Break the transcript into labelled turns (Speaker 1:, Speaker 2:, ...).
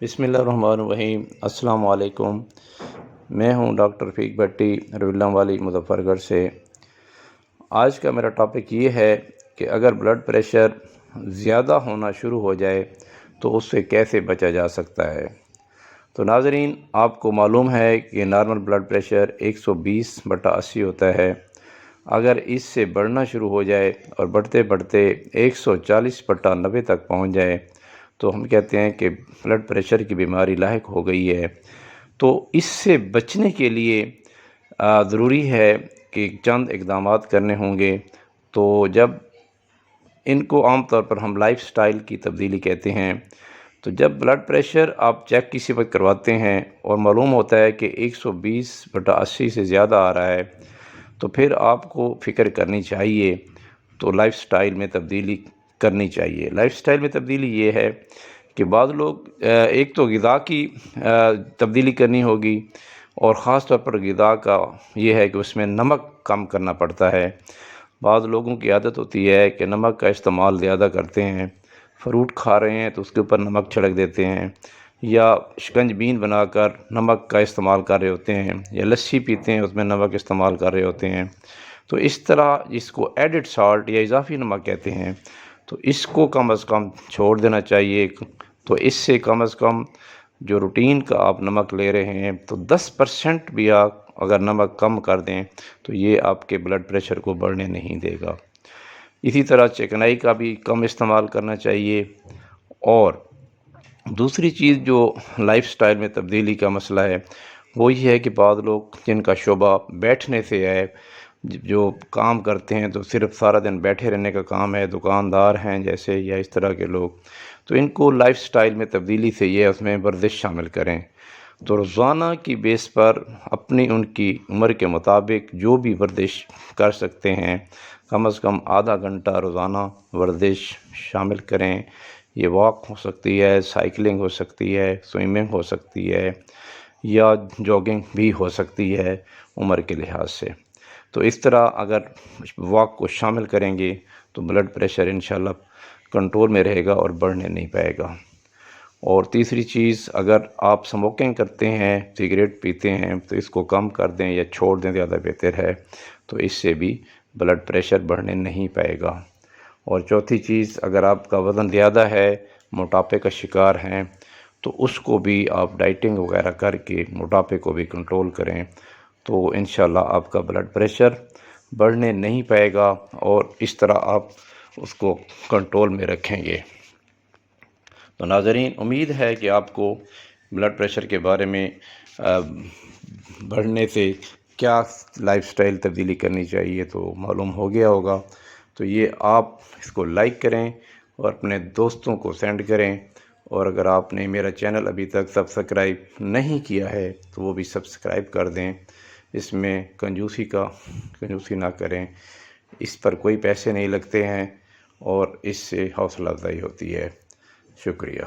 Speaker 1: بسم اللہ الرحمن الرحیم۔ السلام علیکم۔ میں ہوں ڈاکٹر رفیق بھٹی، رویلم والی مظفر گڑھ سے۔ آج کا میرا ٹاپک یہ ہے کہ اگر بلڈ پریشر زیادہ ہونا شروع ہو جائے تو اس سے کیسے بچا جا سکتا ہے۔ تو ناظرین، آپ کو معلوم ہے کہ نارمل بلڈ پریشر 120/80 ہوتا ہے۔ اگر اس سے بڑھنا شروع ہو جائے اور بڑھتے بڑھتے 140/90 تک پہنچ جائے تو ہم کہتے ہیں کہ بلڈ پریشر کی بیماری لاحق ہو گئی ہے۔ تو اس سے بچنے کے لیے ضروری ہے کہ چند اقدامات کرنے ہوں گے۔ تو جب ان کو عام طور پر ہم لائف سٹائل کی تبدیلی کہتے ہیں۔ تو جب بلڈ پریشر آپ چیک کسی وقت کرواتے ہیں اور معلوم ہوتا ہے کہ 120/80 سے زیادہ آ رہا ہے تو پھر آپ کو فکر کرنی چاہیے، تو لائف سٹائل میں تبدیلی کرنی چاہیے۔ لائف سٹائل میں تبدیلی یہ ہے کہ بعض لوگ ایک تو غذا کی تبدیلی کرنی ہوگی، اور خاص طور پر غذا کا یہ ہے کہ اس میں نمک کم کرنا پڑتا ہے۔ بعض لوگوں کی عادت ہوتی ہے کہ نمک کا استعمال زیادہ کرتے ہیں، فروٹ کھا رہے ہیں تو اس کے اوپر نمک چھڑک دیتے ہیں، یا شکنج بین بنا کر نمک کا استعمال کر رہے ہوتے ہیں، یا لسی پیتے ہیں اس میں نمک استعمال کر رہے ہوتے ہیں۔ تو اس طرح اس کو ایڈڈ سالٹ یا اضافی نمک کہتے ہیں، تو اس کو کم از کم چھوڑ دینا چاہیے۔ تو اس سے کم از کم جو روٹین کا آپ نمک لے رہے ہیں تو 10% بھی آپ اگر نمک کم کر دیں تو یہ آپ کے بلڈ پریشر کو بڑھنے نہیں دے گا۔ اسی طرح چکنائی کا بھی کم استعمال کرنا چاہیے۔ اور دوسری چیز جو لائف سٹائل میں تبدیلی کا مسئلہ ہے وہ یہ ہے کہ بعض لوگ جن کا شعبہ بیٹھنے سے ہے، جو کام کرتے ہیں تو صرف سارا دن بیٹھے رہنے کا کام ہے، دکاندار ہیں جیسے یا اس طرح کے لوگ، تو ان کو لائف سٹائل میں تبدیلی سے یہ اس میں ورزش شامل کریں۔ تو روزانہ کی بیس پر اپنی ان کی عمر کے مطابق جو بھی ورزش کر سکتے ہیں، کم از کم آدھا گھنٹہ روزانہ ورزش شامل کریں۔ یہ واک ہو سکتی ہے، سائیکلنگ ہو سکتی ہے، سوئمنگ ہو سکتی ہے، یا جاگنگ بھی ہو سکتی ہے عمر کے لحاظ سے۔ تو اس طرح اگر واک کو شامل کریں گے تو بلڈ پریشر انشاءاللہ کنٹرول میں رہے گا اور بڑھنے نہیں پائے گا۔ اور تیسری چیز، اگر آپ سموکنگ کرتے ہیں، سگریٹ پیتے ہیں تو اس کو کم کر دیں یا چھوڑ دیں، زیادہ بہتر ہے، تو اس سے بھی بلڈ پریشر بڑھنے نہیں پائے گا۔ اور چوتھی چیز، اگر آپ کا وزن زیادہ ہے، موٹاپے کا شکار ہیں، تو اس کو بھی آپ ڈائٹنگ وغیرہ کر کے موٹاپے کو بھی کنٹرول کریں، تو انشاءاللہ آپ کا بلڈ پریشر بڑھنے نہیں پائے گا، اور اس طرح آپ اس کو کنٹرول میں رکھیں گے۔ تو ناظرین، امید ہے کہ آپ کو بلڈ پریشر کے بارے میں بڑھنے سے کیا لائف سٹائل تبدیلی کرنی چاہیے تو معلوم ہو گیا ہوگا۔ تو یہ آپ اس کو لائک کریں اور اپنے دوستوں کو سینڈ کریں، اور اگر آپ نے میرا چینل ابھی تک سبسکرائب نہیں کیا ہے تو وہ بھی سبسکرائب کر دیں۔ اس میں کنجوسی نہ کریں، اس پر کوئی پیسے نہیں لگتے ہیں، اور اس سے حوصلہ افزائی ہوتی ہے۔ شکریہ۔